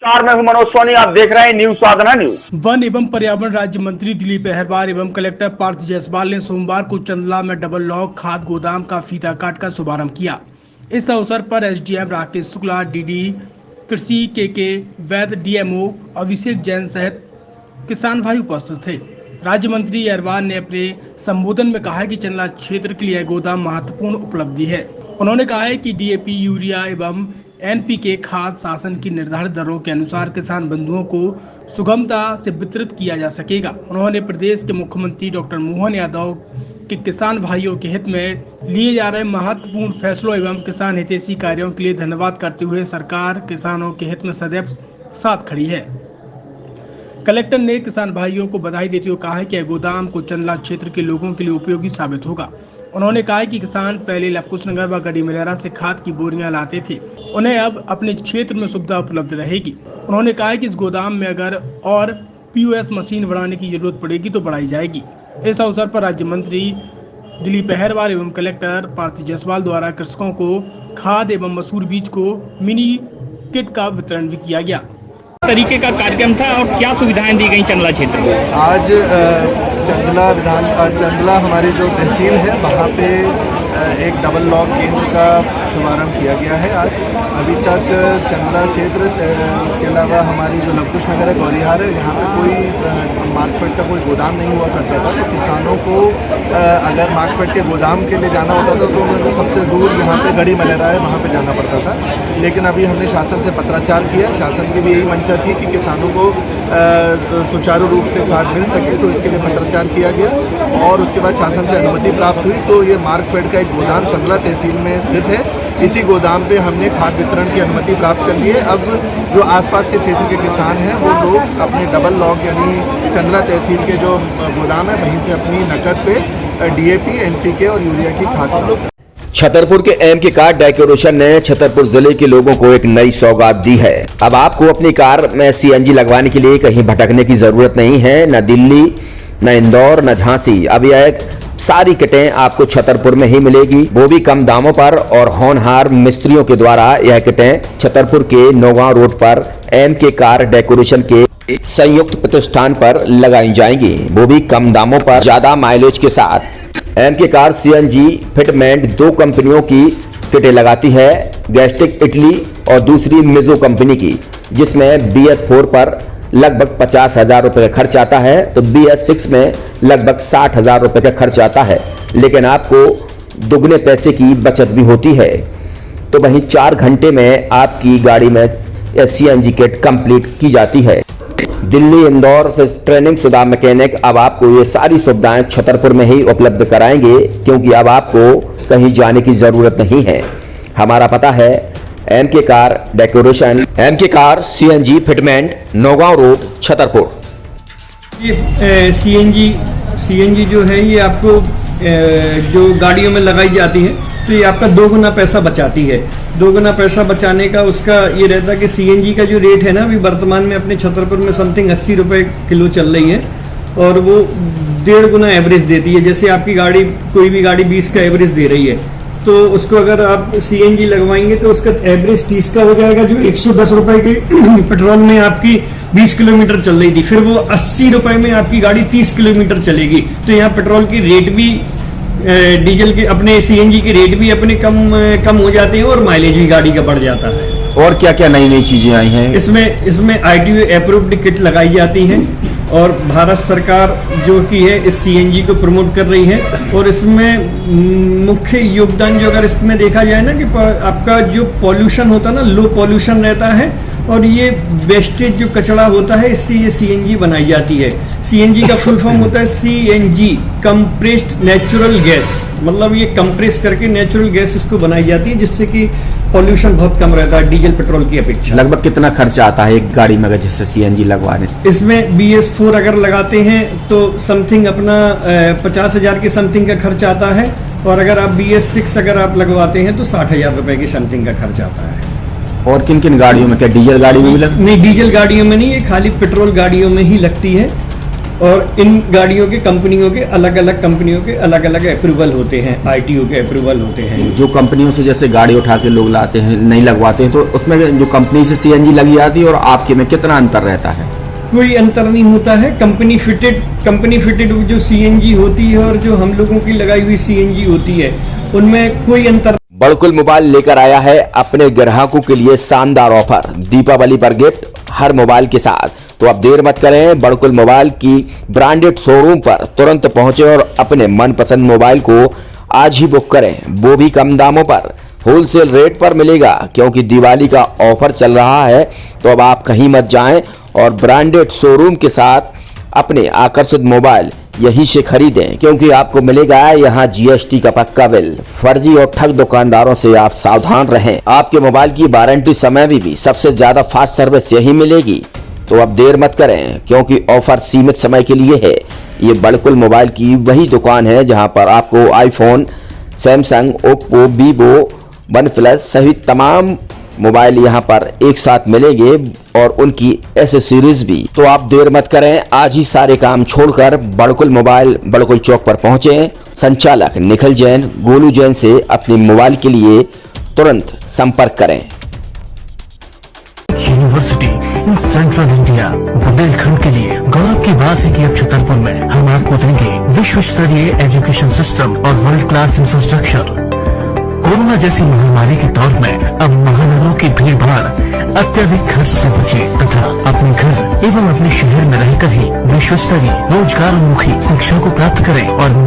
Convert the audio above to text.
नमस्कार, मैं हूं मनोज सोनी। आप देख रहे हैं न्यूज साधना न्यूज। वन एवं पर्यावरण राज्य मंत्री दिलीप अहरवार एवं कलेक्टर पार्थ जायसवाल ने सोमवार को चंदला में डबल लॉक खाद गोदाम का फीता काटकर शुभारंभ किया। इस अवसर पर एसडीएम राकेश शुक्ला, डीडी कृषि के वैद्य, डीएमओ अभिषेक जैन सहित किसान भाई उपस्थित थे। राज्य मंत्री अहरवार ने अपने संबोधन में कहा कि चंदला क्षेत्र के लिए गोदाम महत्वपूर्ण उपलब्धि है। उन्होंने कहा है कि डीएपी, यूरिया एवं एनपीके खाद शासन की निर्धारित दरों के अनुसार किसान बंधुओं को सुगमता से वितरित किया जा सकेगा। उन्होंने प्रदेश के मुख्यमंत्री डॉक्टर मोहन यादव के किसान भाइयों के हित में लिए जा रहे महत्वपूर्ण फैसलों एवं किसान हितैषी कार्यों के लिए धन्यवाद करते हुए सरकार किसानों के हित में सदैव साथ खड़ी है। कलेक्टर ने किसान भाइयों को बधाई देते हुए कहा है कि गोदाम को चंदला क्षेत्र के लोगों के लिए उपयोगी साबित होगा। उन्होंने कहा कि किसान पहले लवकुशनगर व गढ़ी मलहरा से खाद की बोरियां लाते थे, उन्हें अब अपने क्षेत्र में सुविधा उपलब्ध रहेगी। उन्होंने कहा कि इस गोदाम में अगर और पीओएस मशीन बढ़ाने की जरूरत पड़ेगी तो बढ़ाई जाएगी। इस अवसर पर राज्य मंत्री दिलीप अहरवार एवं कलेक्टर पार्थ जायसवाल द्वारा कृषकों को खाद एवं मसूर बीज को मिनी किट का वितरण भी किया गया। तरीके का कार्यक्रम था और क्या सुविधाएं दी गई चंदला क्षेत्र में? आज चंदला हमारी जो तहसील है वहाँ पे एक डबल लॉक केंद्र का शुभारंभ किया गया है। आज अभी तक चंदला क्षेत्र, उसके अलावा हमारी जो लवकुशनगर है, गौरीहार है, यहाँ पे कोई मार्कफेड का कोई गोदाम नहीं हुआ करता था। तो किसानों को अगर मार्कफेड के गोदाम के लिए जाना होता था तो उन्हें सबसे दूर यहाँ पे गढ़ी मलहरा है वहाँ पे जाना पड़ता था। लेकिन अभी हमने शासन से पत्राचार किया। शासन की भी यही मंशा थी कि किसानों को सुचारू रूप से खाद मिल सके, तो इसके लिए पत्राचार किया गया और उसके बाद शासन से अनुमति प्राप्त हुई। तो ये मार्कफेड का एक गोदाम चंदला तहसील में स्थित है। इसी गोदाम पे हमने खाद वितरण की अनुमति प्राप्त कर ली है। अब जो आसपास के क्षेत्र के किसान हैं वो लोग अपने डबल लॉक यानी चंदला तहसील के जो गोदाम है वहीं से अपनी नकद पे डीएपी, एनपीके और यूरिया की खाद। छतरपुर के एमके कार डेकोरेशन ने छतरपुर जिले के लोगों को एक नई सौगात दी है। अब आपको अपनी कार में सीएनजी लगवाने के लिए कहीं भटकने की जरूरत नहीं है। न दिल्ली, न इंदौर, न झांसी। अब यह सारी किटें आपको छतरपुर में ही मिलेगी, वो भी कम दामों पर। और होनहार मिस्त्रियों के द्वारा यह किटें छतरपुर के नौगांव रोड पर एमके कार डेकोरेशन के संयुक्त प्रतिष्ठान पर लगाई जाएंगी, वो भी कम दामों पर, ज्यादा माइलेज के साथ। एमके कार सीएनजी फिटमेंट 2 कंपनियों की किटें लगाती है, गैस्ट्रिक इटली और दूसरी मिजो कंपनी की, जिसमें BS4 पर लगभग 50,000 रुपए का खर्च आता है तो BS6 में लगभग 60,000 रुपए का खर्च आता है। लेकिन आपको दुगने पैसे की बचत भी होती है। तो वहीं 4 घंटे में आपकी गाड़ी में सीएनजी किट कंप्लीट की जाती है। दिल्ली, इंदौर से ट्रेनिंग शुदा मैकेनिक अब आपको ये सारी सुविधाएं छतरपुर में ही उपलब्ध कराएंगे, क्योंकि अब आपको कहीं जाने की जरूरत नहीं है। हमारा पता है MK car decoration, MK car CNG fitment, Naugaon road, Chhatarpur. ये सीएनजी जो है ये आपको जो गाड़ियों में लगाई जाती है तो ये आपका 2 गुना पैसा बचाती है। 2 गुना पैसा बचाने का उसका ये रहता है कि सीएनजी का जो रेट है ना अभी वर्तमान में अपने छतरपुर में समथिंग 80 रुपये किलो चल रही है और वो 1.5 गुना एवरेज देती है। जैसे आपकी गाड़ी, कोई भी गाड़ी 20 का एवरेज दे रही है तो उसको अगर आप सीएनजी लगवाएंगे तो उसका एवरेज 30 का हो जाएगा, जो 110 रुपए के पेट्रोल में आपकी 20 किलोमीटर चल रही थी, फिर वो 80 रुपए में आपकी गाड़ी 30 किलोमीटर चलेगी। तो यहाँ पेट्रोल की रेट भी, डीजल के, अपने सीएनजी के रेट भी अपने कम हो जाते हैं और माइलेज भी गाड़ी का बढ़ जाता है। और क्या क्या नई चीजें आई हैं इसमें ITO अप्रूव्ड किट लगाई जाती है और भारत सरकार जो की है इस सीएनजी को प्रमोट कर रही है। और इसमें मुख्य योगदान जो अगर इसमें देखा जाए ना कि आपका जो पॉल्यूशन होता है ना, लो पॉल्यूशन रहता है और ये वेस्टेज जो कचरा होता है इससे ये सीएनजी बनाई जाती है। सीएनजी का फुल फॉर्म होता है सीएनजी, कंप्रेस्ड नेचुरल गैस, मतलब ये कंप्रेस करके नेचुरल गैस इसको बनाई जाती है जिससे कि पॉल्यूशन बहुत कम रहता है डीजल पेट्रोल की अपेक्षा। लगभग कितना खर्चा आता है एक गाड़ी में अगर जैसे सीएनजी लगवाने? इसमें BS4 अगर लगाते हैं तो समथिंग अपना 50,000 के समथिंग का खर्च आता है और अगर आप BS6 अगर आप लगवाते हैं तो 60,000 रुपए की समथिंग का खर्च आता है। और किन किन गाड़ियों में, क्या डीजल गाड़ी में भी नहीं, डीजल गाड़ियों में नहीं, ये खाली पेट्रोल गाड़ियों में ही लगती है। और इन गाड़ियों के कंपनियों के अलग अलग कंपनियों के अलग अलग अप्रूवल होते हैं, आरटीओ के अप्रूवल होते हैं। जो कंपनियों से जैसे गाड़ी उठा के लोग लाते हैं, नहीं लगवाते हैं, तो उसमें जो कंपनी से सीएनजी लगी जाती है और आपके में कितना अंतर रहता है? कोई अंतर नहीं होता है। कंपनी फिटेड जो सीएनजी होती है और जो हम लोगों की लगाई हुई सीएनजी होती है, उनमें कोई अंतर। बड़कुल मोबाइल लेकर आया है अपने ग्राहकों के लिए शानदार ऑफर, दीपावली पर गिफ्ट हर मोबाइल के साथ। तो अब देर मत करें, बड़कुल मोबाइल की ब्रांडेड शोरूम पर तुरंत पहुंचे और अपने मनपसंद मोबाइल को आज ही बुक करें, वो भी कम दामों पर, होलसेल रेट पर मिलेगा। क्योंकि दिवाली का ऑफर चल रहा है, तो अब आप कहीं मत जाएं और ब्रांडेड शोरूम के साथ अपने आकर्षित मोबाइल यहीं से खरीदें, क्योंकि आपको मिलेगा यहाँ जीएसटी का पक्का बिल। फर्जी और ठग दुकानदारों से आप सावधान रहें। आपके मोबाइल की वारंटी समय में भी सबसे ज्यादा फास्ट सर्विस यही मिलेगी। तो अब देर मत करें, क्योंकि ऑफर सीमित समय के लिए है। ये बड़कुल मोबाइल की वही दुकान है जहां पर आपको iPhone, Samsung, Oppo, Vivo, OnePlus सहित तमाम मोबाइल यहां पर एक साथ मिलेंगे और उनकी एसेसरीज भी। तो आप देर मत करें, आज ही सारे काम छोड़कर बड़कुल मोबाइल बड़कुल चौक पर पहुंचे। संचालक निखिल जैन, गोलू जैन से अपने मोबाइल के लिए तुरंत संपर्क करें। University in central India Bundelkhand के लिए गौरव की बात है कि अब छतरपुर में हम आपको देंगे विश्व स्तरीय एजुकेशन सिस्टम और वर्ल्ड क्लास इंफ्रास्ट्रक्चर। कोरोना जैसी महामारी के दौर में अब महानगरों की भीड़ भाड़ अत्यधिक खर्च से बचे तथा अपने घर एवं अपने शहर में रहकर ही विश्व स्तरीय रोजगार उन्मुखी शिक्षा को प्राप्त करें और